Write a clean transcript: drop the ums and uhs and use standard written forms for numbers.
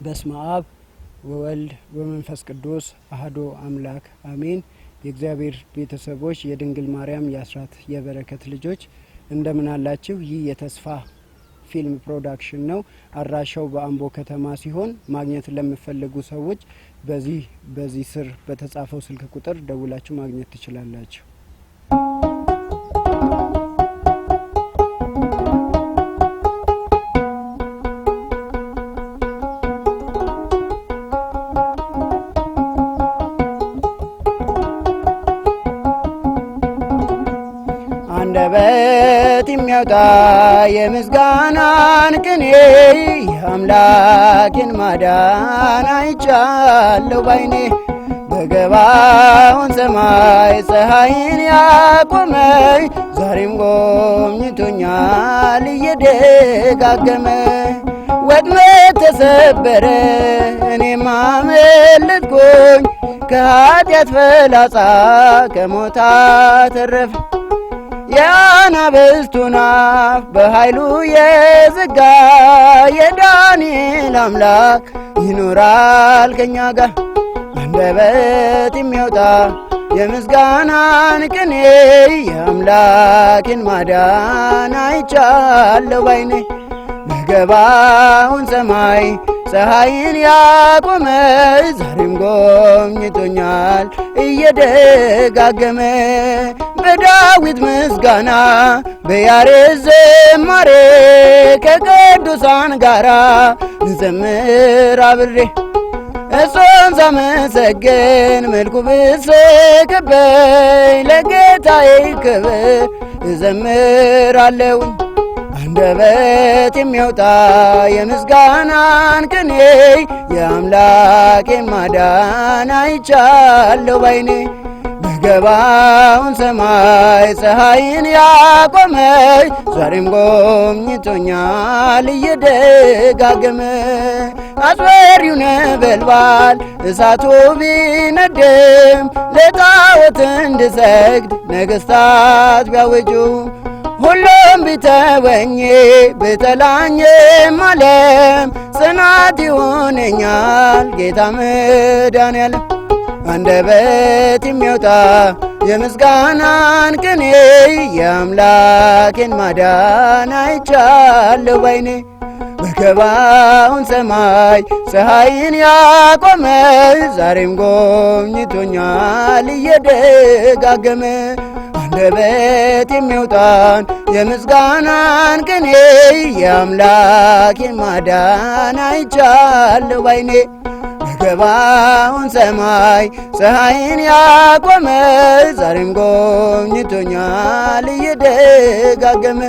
በስመ አብ ወወልድ ወመንፈስ ቅዱስ አሐዱ አምላክ አሜን። የእግዚአብሔር ቤተሰቦች የድንግል ማርያም የአስራት የበረከት ልጆች እንደምን አላችሁ? ይህ የተስፋ ፊልም ፕሮዳክሽን ነው። አድራሻው በአምቦ ከተማ ሲሆን ማግኘት ለምትፈልጉ ሰዎች በዚህ ስር በተጻፈው ስልክ ቁጥር ደውላችሁ ማግኘት ትችላላችሁ። አንደበት የሚያወጣ የምስጋናን ቅኔ የአምላኬን ማዳን አይቻለሁ ባይኔ። በገባውን ሰማይ ፀሐይን ያቆመኝ ዛሬም ጎብኝቶኛል እየደጋገመ። ወጥመድ ተሰበረ እኔም አመለጥኩኝ፣ ከኃጢአት ፈላጻ ከሞት አተረፈ። የአናብስቱን አፍ በኃይሉ የዘጋ የዳንኤል አምላክ ይኖራል ከኛ ጋር። አንደበት የሚያወጣ የምስጋናን ቅኔ የአምላኬን ማዳን አይቻለሁ ባይኔ። በገባውን ሰማይ ፀሐይን ያቆመ ዛሬም ጎብኝቶኛል እየደጋገመ። በዳዊት ምስጋና በያሬድ ዝማሬ ከቅዱሳን ጋራ እንዘምር አብሬ። እሱን ሳመሰግን መልኩ ብስቅብኝ ለጌታዬ ክብር እዘምራለሁኝ። አንደበት የሚያወጣ የምስጋናን ቅኔ የአምላኬን ማዳን አይቻለሁ ባይኔ። በገባውን ሰማይ ፀሐይን ያቆመ ዛሬም ጎብኝቶኛል እየደጋገመ። አስፈሪው ነበልባል እሳቱ ቢነድም ለጣዖት እንድሰግድ ነገሥታት ቢያወጁ፣ ሁሉም ቢተወኝ ብጠላኝም ዓለም ጽናት ይሆነኛል ጌታ መድኃኔዓለም። አንደበት የሚያወጣ የምስጋናን ቅኔ የአምላኬን ማዳን አይቻለሁ ባይኔ። በገባውን ሰማይ ፀሐይን ያቆመ ዛሬም ጎብኝቶኛል እየደጋገመ። አንደበት የሚያወጣን የምስጋናን ቅኔ የአምላኬን ማዳን አይቻለሁ ባይኔ። በገባውን ሰማይ ፀሐይን ያቆመ ዛሬም ጎብኝቶኛል እየደጋገመ።